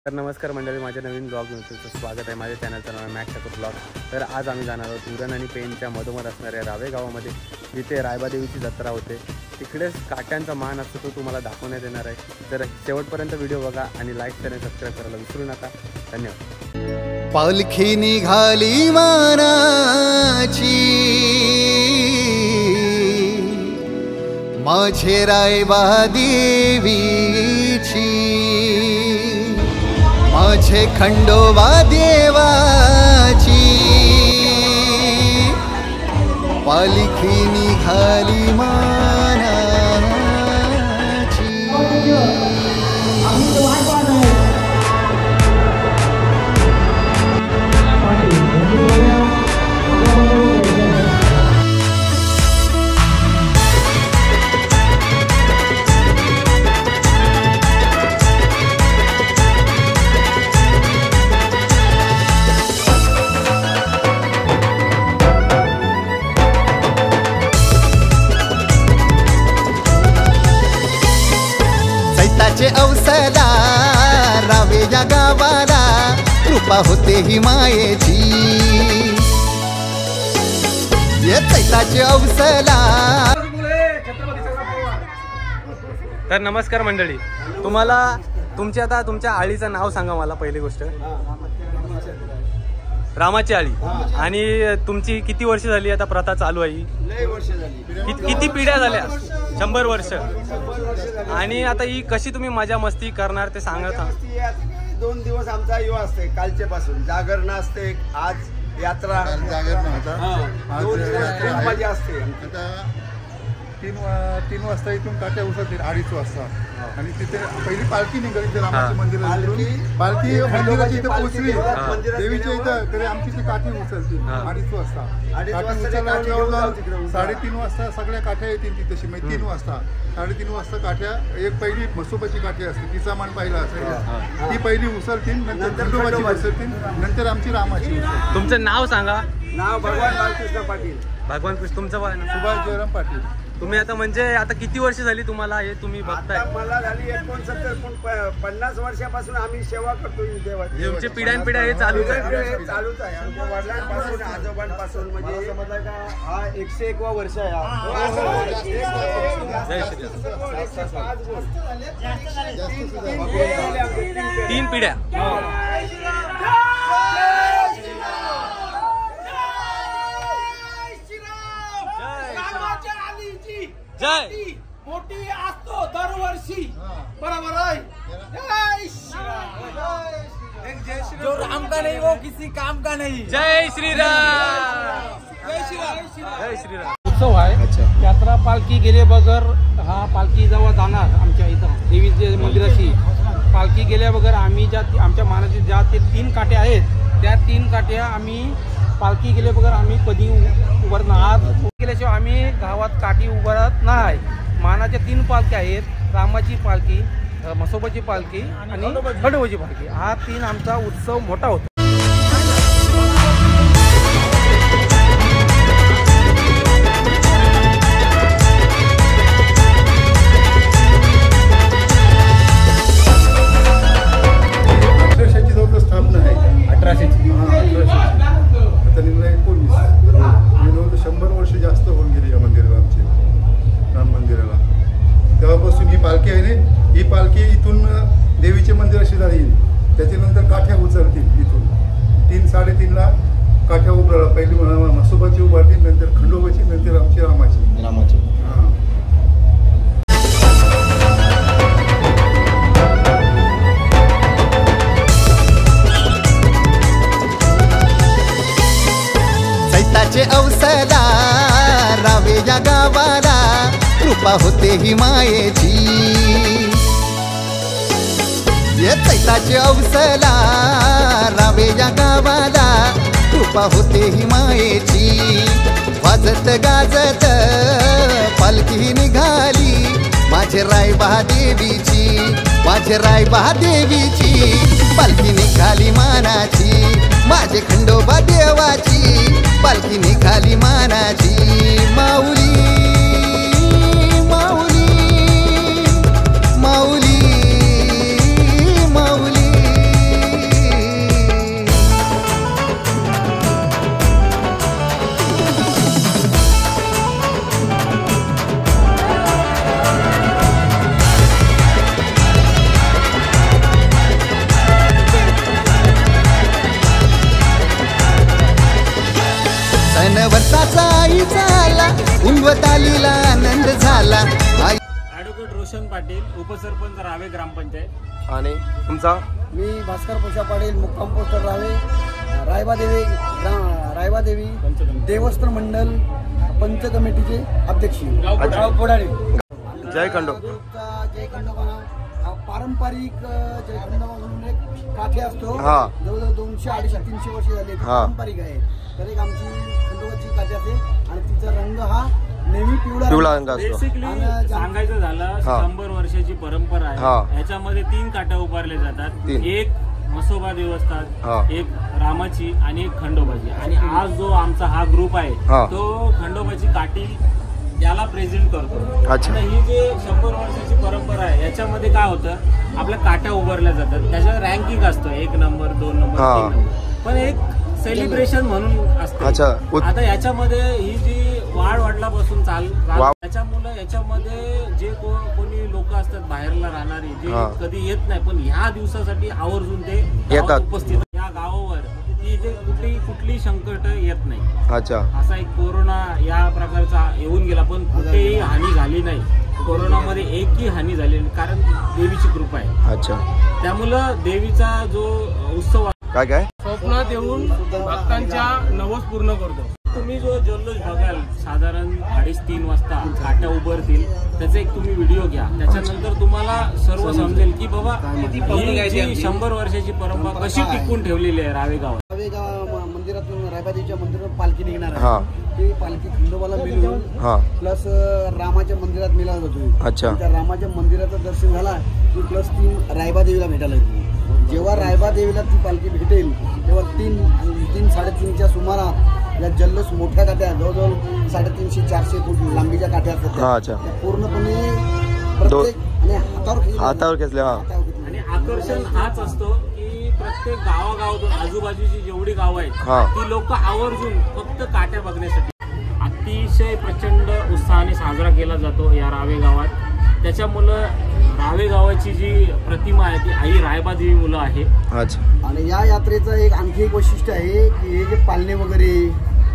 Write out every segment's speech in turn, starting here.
तर नमस्कार मंडळी, माझ्या नवीन ब्लॉगमध्ये तुमचं स्वागत आहे। माझ्या चॅनलचं नाव आहे मॅक्स ठाकूर ब्लॉग। तर आज आम्ही जाणार आहोत उरण आणि पेनच्या मधोमध असणाऱ्या रावे गावामध्ये, जिथे रायबादेवीची जत्रा होते। तिकडेच काट्यांचा मान असतो, तो तुम्हाला दाखवण्यात येणार आहे। तर शेवटपर्यंत व्हिडिओ बघा आणि लाईक आणि सबस्क्राईब करायला विसरू नका। धन्यवाद। पालखी निघाली मानाची, माझे रायबा देवीची, माझे खंडोबा देवाची, पालखी निघाली मानाची। औसला रावे या गावाला, कृपा होते ही मायेची। ये चैताचे औसला। तर नमस्कार मंडळी, तुम्हाला तुमच्या आळीचं नाव सांगा मला। पहिली गोष्ट रामाची आळी, आणि तुमची किती वर्ष झाली आता प्रथा चालू आहे? किती पिढ्या झाल्या? 100 वर्ष। आणि आता ही कशी तुम्ही मजा मस्ती करणार ते सांगत? 2 दिवस आमचा युवा असते, कालचे पासून जागरण असते, आज यात्रा जागरण होता। 2 दिवस मजा असते। 3 वाजता इथून काट्या उचलतील 2:30 वाजता, आणि तिथे पहिली पालखी निघाली ते रामाच्या मंदिरात। पालखी मंदिराची इथे पोहोचली देवीच्या इथं, तरी आमची ती काठी उचलतील 2:30 वाजता। काठी उचलल्यावर 3:30 वाजता सगळ्या काठ्या येतील तिथेशी, म्हणजे 3 वाजता 3:30 वाजता काठ्या, एक पहिली म्हसोबाची काठी असते, तिचा मान पहिला असायचा, ती पहिली उचलतील, नंतर खंडोबाची उचलतील, नंतर आमची रामाची। तुमचं नाव सांगा। नाव भगवान बालकृष्ण पाटील। भगवान कृष्ण। तुमचं सुभाष जयराम पाटील। तुम्ही आता म्हणजे आता किती वर्ष झाली तुम्हाला हे तुम्ही बघताय? मला झाली 69, पण 50 वर्षापासून आम्ही सेवा करतो देवाची। तुमची पिढ्यानपिढ्या हे चालूच आहे? चालूच आहे, आमच्या वडिलांपासून आजोबांपासून, म्हणजे समजलं का हा 101वा वर्ष आहे। जय श्रीराम। 3 पिढ्या। जय मोठी असतो दरवर्षी, बरोबर आहे। जो राम का नहीं वो किसी काम का नहीं। जय श्रीराम। जय श्रीराम। जय श्रीराम। उत्सव आहे, यात्रा पालखी गेले बगर हा पालखी जेव्हा जाणार आमच्या इथं देवीच्या मंदिराशी, पालखी गेल्या बगर आम्ही ज्या आमच्या मानाचे ज्या ते 3 काट्या आहेत, त्या 3 काट्या आम्ही पालखी गेले बगर आम्ही कधी उभारणार। आज गेल्याशिवाय आम्ही गावात काठी उभारत नाही। मानाच्या 3 पालख्या आहेत, रामाची पालखी, म्हसोबाची पालखी आणि खंडोबाची पालखी। हा 3 आमचा उत्सव मोठा होतो। स्थापना आहे 1800ची। आता निघाला 19, 100 वर्ष जास्त होऊन गेली या मंदिराला, आमच्या राम मंदिराला। तेव्हापासून ही पालखी आहे ना, ही पालखी इथून देवीच्या मंदिराशी जाईल, त्याच्यानंतर काठ्या उचलतील इथून 3-3:30ला काठ्या उभारला। पहिली म्हसोबाची उभारतील, नंतर खंडोबाची, नंतर आमची रामाची। चैताचे औसला रावे या गावाला, कृपा होते ही मायेची। ये चैताचे औसला रावे या गावाला, कृपा होते ही मायेची। वाजत गाजत पालखी निघाली, माझे रायबा देवीची, माझे रायबा देवीची, पालखी निघाली मानाची, माझे खंडोबा देवाची, पालखी निघाली मानाची। माऊली माऊली माऊली माऊली वर्षाचा आईचा आला उन्वत आलीला आनंद झाला ॲडव्होकेट रोशन पाटील, उपसरपंच रावे ग्रामपंचायत. आणि तुमचा? मी भास्कर पोषा पाटील, मुक्काम पोस्ट रावे, रायबादेवी देवस्थान मंडल पंच कमिटीचे अध्यक्ष. जय खंडो. जय खंडोबा पारंपरिक जयखंडोबा म्हणून एक काठी असतो. जवळजवळ 200-250-300 वर्ष झाले. पारंपरिक आहे. तर एक आमची खंडोबाची काठी असते आणि तिचा रंग हा नेहमी पिवळा रंग असतो. बेसिकली सांगायचं झालं 100 वर्षाची परंपरा आहे. याच्यामध्ये 3 काट्या उभारल्या जातात. एक मसोबा देवस्थान, एक रामाची आणि एक खंडोबाची. आणि आज जो आमचा हा ग्रुप आहे तो खंडोबाची काठी याला प्रेझेंट करतो. आता ही जे 100 वर्षाची परंपरा आहे याच्यामध्ये काय होतं, आपल्या काट्या उभारल्या जातात. त्याच्यावर रँकिंग असतं 1 नंबर 2 नंबर 3 नंबर, पण एक सेलिब्रेशन म्हणून असतं. आता याच्यामध्ये ही जी वाढलापासून त्याच्यामुळे याच्यामध्ये जे कोणी लोक असतात बाहेरला राहणारी, जे कधी येत नाही पण ह्या दिवसासाठी आवर्जून ते येतात उपस्थित. या गावावर इथे कुठली संकट येत नाही. असा एक कोरोना या प्रकारचा येऊन गेला पण कुठेही हानी झाली नाही. कोरोनामध्ये एकही हानी झाली नाही, कारण देवीची कृपा आहे. त्यामुळं देवीचा जो उत्सव काय स्वप्नात येऊन भक्तांच्या नवस पूर्ण करतो. तुम्ही जो जल्लोष बघाल साधारण 2:30-3 वाजता काट्या उभारतील, त्याचा एक तुम्ही व्हिडिओ घ्या. त्याच्यानंतर तुम्हाला सर्व समजेल की बाबा ही जी 100 वर्षाची परंपरा कशी टिकून ठेवलेली आहे रावेगावात. रावेगाव मंदिरातून रायबादेवीच्या मंदिरातून पालखी निघणार आहे. ती पालखी खंडोबाला मिळून प्लस रामाच्या मंदिरात मिळाला जातो. त्या रामाच्या मंदिराचं दर्शन झाला की प्लस 3 रायबादेवीला भेटायला येते. जेव्हा रायबादेवीला ती पालखी भेटेल तेव्हा 3-3.5च्या सुमारा या जल्लोष मोठ्या काठ्या जवळजवळ 350-400 फूट लांबीच्या काठ्या असतात. पूर्णपणे हातावर खेचल्या. आणि आकर्षण हाच असतो की प्रत्येक गावागावातून आजूबाजूची जेवढी गावं आहेत ती लोक आवर्जून फक्त काट्या बघण्यासाठी अतिशय प्रचंड उत्साहाने साजरा केला जातो या रावे गावात. त्याच्यामुळं रावे गावाची जी प्रतिमा आहे ती आई रायबादेवी मुलं आहे. आणि या यात्रेचं एक आणखी एक वैशिष्ट्य आहे की हे जे पालणे वगैरे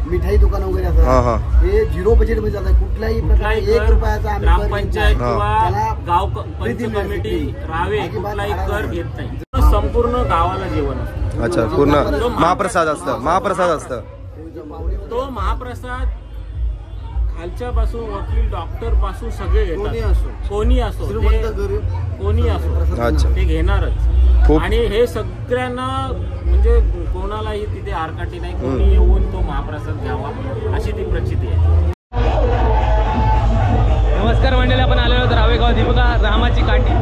मिठाई दुकान वगैरे असतात हे 0 बजेट मध्ये जातात. कुठल्याही प्रकारे 1 रुपयाचा ग्रामपंचायत किंवा गाव पंच कमिटी रावे कुठलाही कर घेत नाही. संपूर्ण गावाला जेवण असतं. पूर्ण महाप्रसाद असतं. तो महाप्रसाद खालच्या पासून वकील डॉक्टर पासून सगळे घेतात. कोणी असो ते घेणारच. आणि हे सगळ्यांना म्हणजे कोणालाही तिथे आरकाठी नाही. कोणी येऊन तो महाप्रसाद घ्यावा अशी ती प्रचिती आहे. नमस्कार मंडळी, आपण आलेलो आहोत रावेगावात. ही बघा रामाची काठी.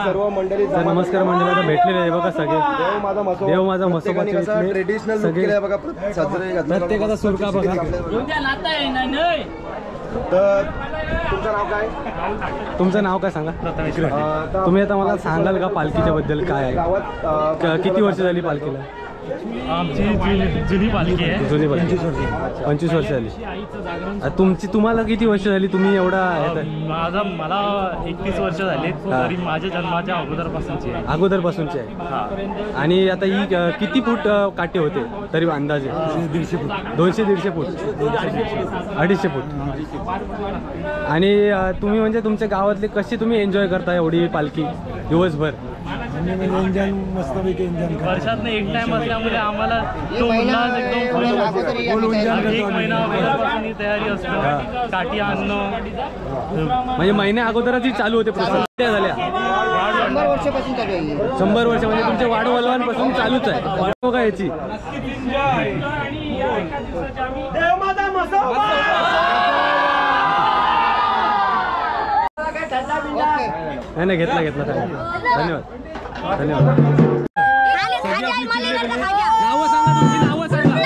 सर्व मंडळी तर नमस्कार मंडळी, आता भेटलेले आहे बघा सगळे. देव माझा मसोबाचे ट्रेडिशनल सगळे बघा साजरे घातले. प्रत्येकाचा सुरका बघा. तर तुमचं नाव काय? तुमचं नाव काय सांगा. तुम्ही आता मला सांगाल का पालखीच्या बद्दल काय आहे? किती वर्ष झाली पालखीला? आमची जुनी पालखी आहे. जुनी पालखी 25 वर्ष झाली. तुम्हाला किती वर्ष झाली? तुम्ही एवढा मला 31 वर्ष झाली. तरी माझ्या जन्माच्या अगोदरपासूनची आहे. अगोदरपासूनची आहे. आणि आता ही किती फूट काटे होते तरी अंदाजे? 150 फूट. 200-150 फूट. 250 फूट. आणि तुम्ही म्हणजे तुमच्या गावातले कशी तुम्ही एन्जॉय करता एवढी पालखी दिवसभर? मस्तपैकी वर्षात एक टाइम असल्यामुळे आम्हाला तो उल्हास एकदम एक महिना अगोदरपासून ही तयारी असते. काठी आणणं म्हणजे महिन्या अगोदरच ही चालू होते. झाल्या 100 वर्षापासून चालू आहे. 100 वर्ष म्हणजे तुमच्या वाडवलवांपासून चालूच आहे बघा याची. नाही घेतला धन्यवाद. नावं सांगा तुमची. नावं सांगा.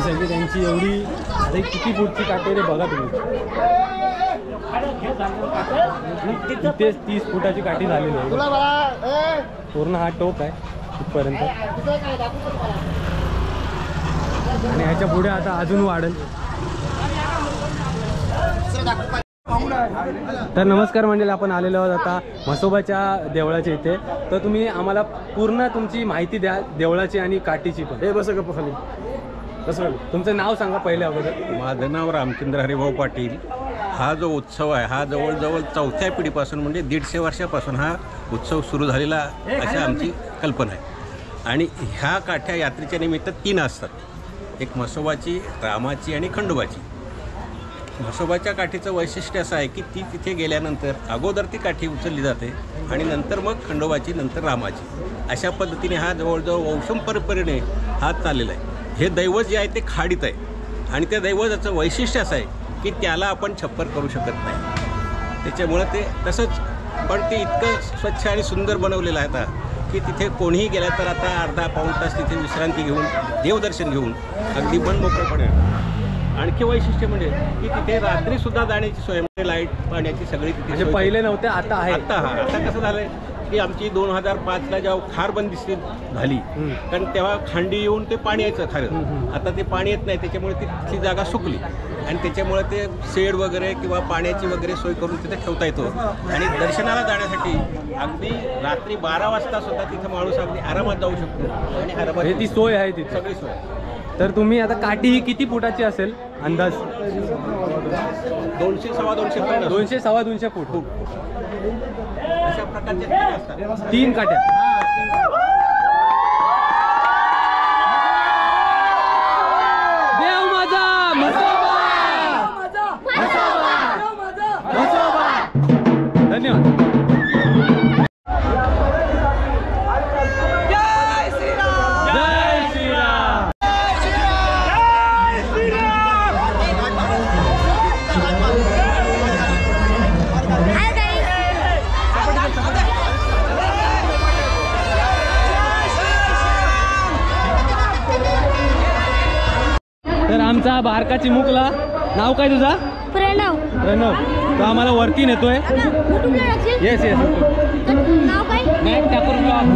सगळी त्यांची एवढी किती फूटची काटेरी बघा तुम्ही. तिथेच 30 फुटाची काठी झालेली आहे. पूर्ण हा टोक आहे इथपर्यंत. आणि ह्याच्या पुढे आता अजून वाढेल. तर नमस्कार मंडळी, आपण आलेलो आहोत आता म्हसोबाच्या देवळाच्या इथे. तर तुम्ही आम्हाला पूर्ण तुमची माहिती द्या देवळाची आणि काठीची पण. हे बस गप्प खाली. कसं तुमचं नाव सांगा पहिले अगोदर. माझं नाव रामचंद्र हरिभाऊ पाटील. हा जो उत्सव आहे हा जवळजवळ 4थ्या पिढीपासून म्हणजे 150 वर्षापासून हा उत्सव सुरू झालेला अशी आमची कल्पना आहे. आणि ह्या काठ्या यात्रेच्या निमित्त 3 असतात. एक म्हसोबाची, रामाची आणि खंडोबाची. म्हसोबाच्या काठीचं वैशिष्ट्य असं आहे की ती तिथे गेल्यानंतर अगोदर ती काठी उचलली जाते आणि नंतर मग खंडोबाची, नंतर रामाची. अशा पद्धतीने हा जवळजवळ वंशम परंपरेने हा चाललेला आहे. हे दैवत जे आहे ते खाडीत आहे आणि त्या दैवताचं वैशिष्ट्य असं आहे की त्याला आपण छप्पर करू शकत नाही. त्याच्यामुळं ते तसंच, पण ते इतकं स्वच्छ आणि सुंदर बनवलेलं आहे आता की तिथे कोणीही गेला तर आता अर्धा-पाऊण तास तिथे विश्रांती घेऊन, देवदर्शन घेऊन अगदी मन मोकळेपणे. आणखी वैशिष्ट्य म्हणजे की तिथे रात्रीसुद्धा जाण्याची सोय, म्हणजे लाईट पाण्याची सगळी तिथे. पहिले नव्हते, आता आहे. आता कसं झालं आहे की आमची 2005ला जेव्हा खार बंदिस्ती झाली, कारण तेव्हा खांडी येऊन ते पाणी यायचं खारं. आता ते पाणी येत नाही, त्याच्यामुळे तिथली जागा सुकली आणि त्याच्यामुळे ते शेड वगैरे किंवा पाण्याची वगैरे सोय करून तिथे ठेवता येतो. आणि दर्शनाला जाण्यासाठी अगदी रात्री 12 वाजता सुद्धा तिथं माणूस अगदी आरामात जाऊ शकतो आणि आरामात ती सोय आहे तिथे, सगळी सोय. तर तुम्ही आता काठी ही किती फुटाची असेल अंदाज? 200-250 फूट. अशा प्रकारचे 3 काठ्या. देव माझा म्हसोबा. धन्यवाद. तर आमचा बारका चिमुकला, नाव काय तुझा? प्रणव. तो आम्हाला वरती नेतोय. येस. नाव काय? Mac Thakur blog.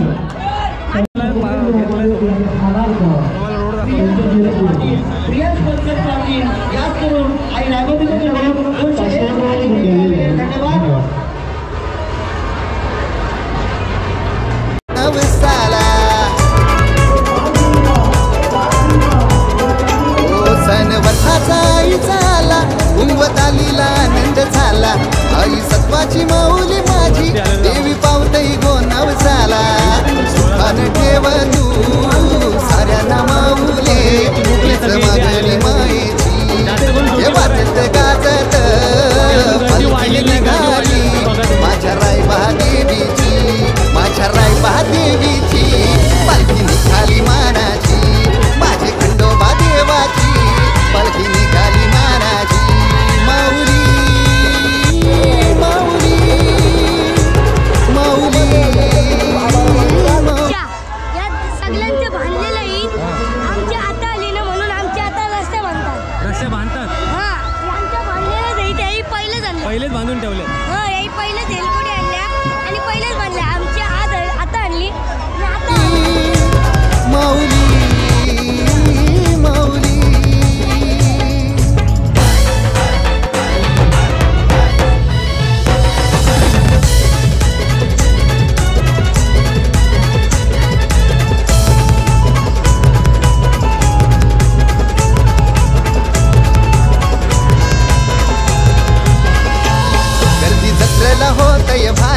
नवसाला सण वथाचा आई झाला, उंबत आलीला आनंद झाला. आई सत्वाची माऊली माझी, देवी पावतई गो नवसाला. सुखान ठेव तू साऱ्यांना माऊले, मागणी मायेची हे वाजत गाजत पालखी निघाली माझ्या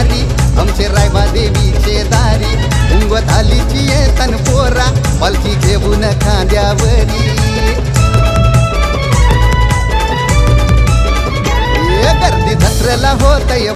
वारी आमचे रायबा देवीचे दारी उंगवत आलीची येतन पोरा पालखी घेऊन खांद्यावरी गर्दी दसऱ्याला होतय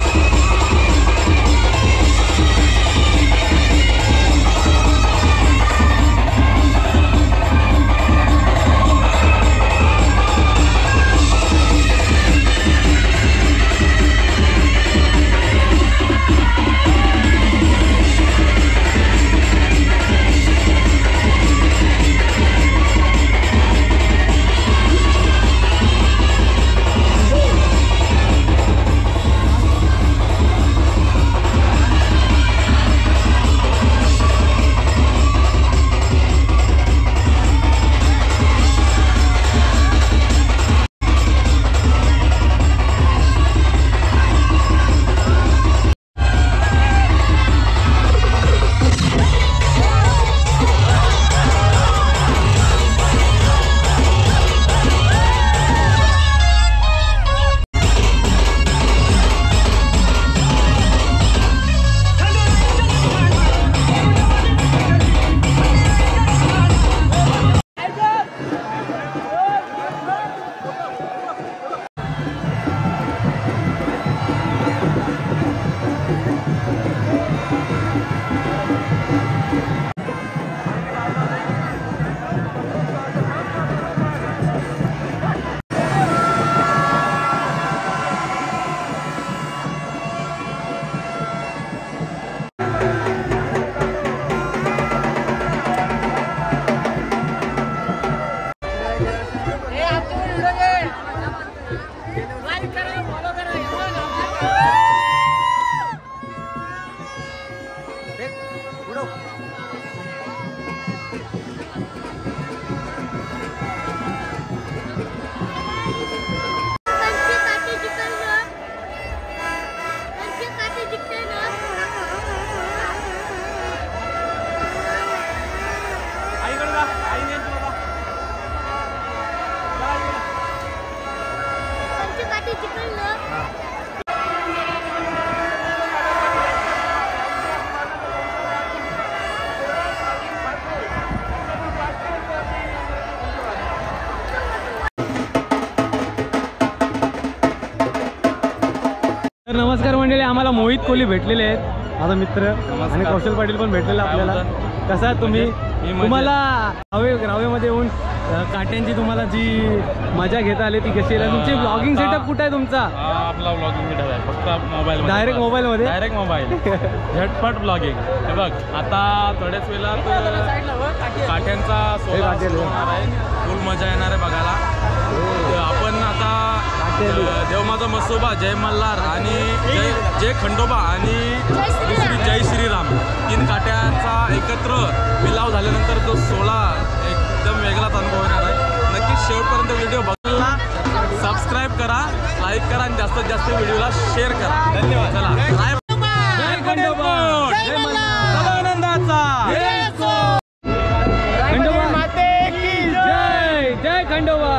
नमस्कार मंडळी, आम्हाला मोहित कोहली भेटलेले आहेत माझा मित्र आणि कौशल पाटील पण भेटलेला आपल्याला. कसा तुम्ही तुम्हाला रावेमध्ये येऊन काट्यांची तुम्हाला जी मजा घेता आली ती कशी आहे? तुमची ब्लॉगिंग सेटअप कुठे आहे तुमचा? आपला ब्लॉगिंग सेटअप आहे फक्त मोबाईल, डायरेक्ट मोबाईलमध्ये, डायरेक्ट मोबाईल झटपट ब्लॉगिंग. हे बघ आता थोड्याच वेळात काट्यांचा सोहळा सुरू होणार आहे, फुल मजा येणार आहे बघायला. आपण आता देव माझा मसोबा, जय मल्हार आणि जय खंडोबा आणि दुसरी जय श्रीराम, 3 काट्यांचा एकत्र मिलाव झाल्यानंतर जो सोहळा एकदम वेगळाच अनुभव येणार आहे. नक्कीच शेवटपर्यंत व्हिडिओ बघायला सबस्क्राईब करा, लाईक करा आणि जास्तीत जास्त व्हिडिओला शेअर करा. धन्यवाद. चला, जय खंडोबा, जय मल्हार, आनंदाचा खंडोबा माते की जय, जय खंडोबा.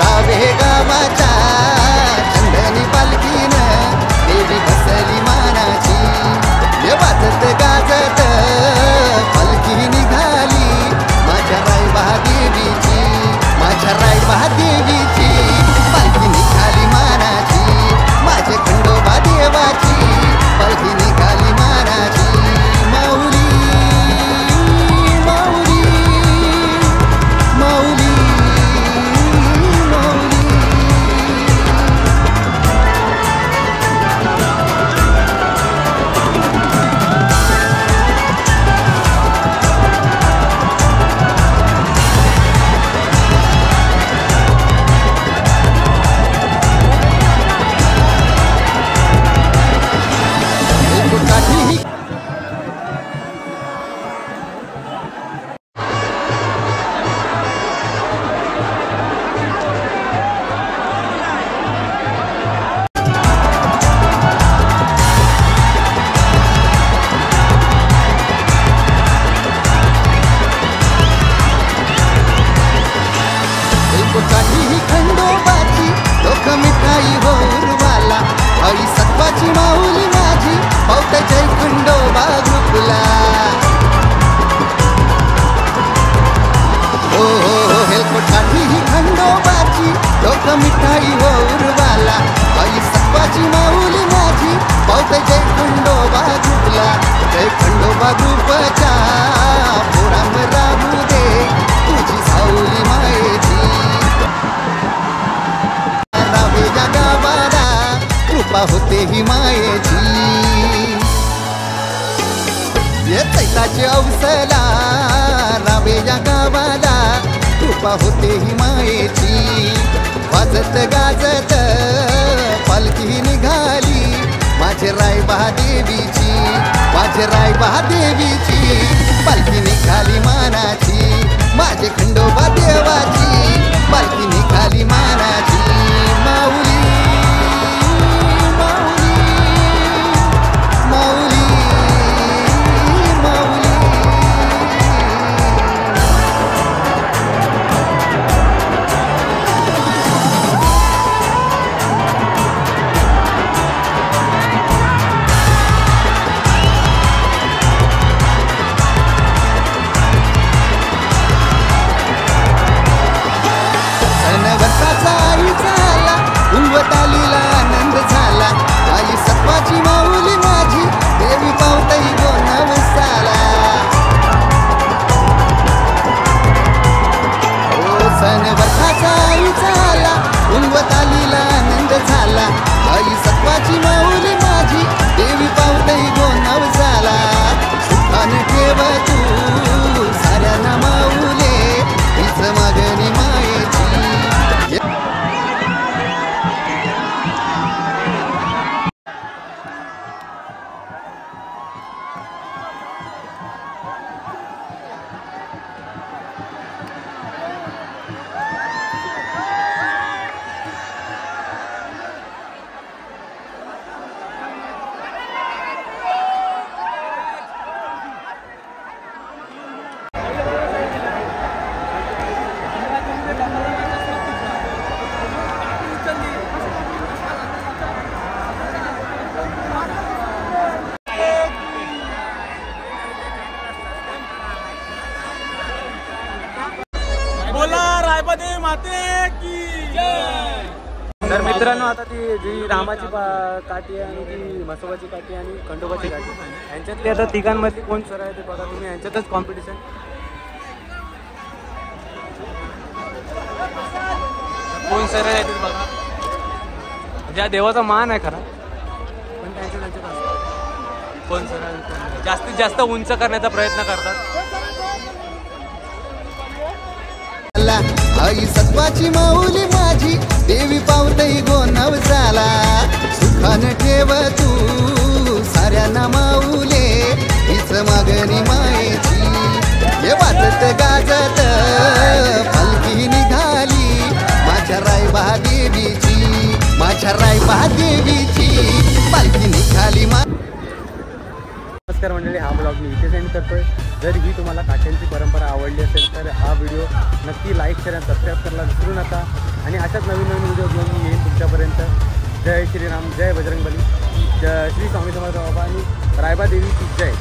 रावे गावाच्या चंदनी पालखीनं देवी बसली मानाची ये वाजत गाजत पालखी निघाली माझ्या रायबा देवीची माझ्या रायबा देवीची पालखी निघाली मानाची माझे खंडोबा देवाची पालखी निघाली मानाची माऊली माऊली माऊली मिठाई हो उरवाला आई सप्पाची माऊली माझी पावते जय खंडोबा ग्रुपला जय खंडोबा ग्रुपच्या पोराम राहू दे तुझी सावली मायेची रावे या गावाला कृपा होते ही मायेची ये चैताचे अवसला रावे या गावाला कृपा होते ही मायेची वाजत गाजत पालखी निघाली माझे रायबा देवीची माझे रायबा देवीची पालखी निघाली मानाची माझे खंडोबा देवाची पालखी निघाली मानाची माऊली माऊली माऊली माऊली आनंद झाला आई सत्वाची माऊली माझी देवी पावताई गो नवसाला ओ सण वर्षाचा आई झाला उंगवतालीला आनंद झाला आई सत्वाची माऊली माझी देवी पावताई गो नवसाला सुखान ठेव तू साऱ्यांना माऊले हीच मागणी मायेची तर मित्रांनो आता ती जी रामाची काठी आणि ती म्हसोबाची काठी आणि खंडोबाची काठी यांच्यातली आता तिघांमधली कोण सर आहे ते बघा तुम्ही यांच्यातच कॉम्पिटिशन कोण सर आहे ते बघा ज्या देवाचा मान आहे खरा पण त्यांच्यात असतं कोण सर आहे जास्तीत जास्त उंच करण्याचा प्रयत्न करतात आई सत्वाची माऊली माझी देवी पावतई गो नवसाला सुखान ठेव तू साऱ्यांना माऊले हीच मागणी मायेची ये वाजत गाजत पालखी निघाली माझ्या रायबा देवीची माझ्या रायबा देवीची पालखी निघाली नमस्कार मंडळी, हा ब्लॉग मी इथे सेंड करतोय. जर ही तुम्हाला काठ्यांची परंपरा आवडली असेल तर हा व्हिडिओ नक्की लाईक शेअर आणि सबस्क्राईब करायला विसरू नका. आणि अशाच नवीन नवीन व्हिडिओ घेऊन मी येईन तुमच्यापर्यंत. जय श्रीराम, जय बजरंगबली, जय श्री स्वामी समर्थ बाबा आणि रायबा देवीची जय.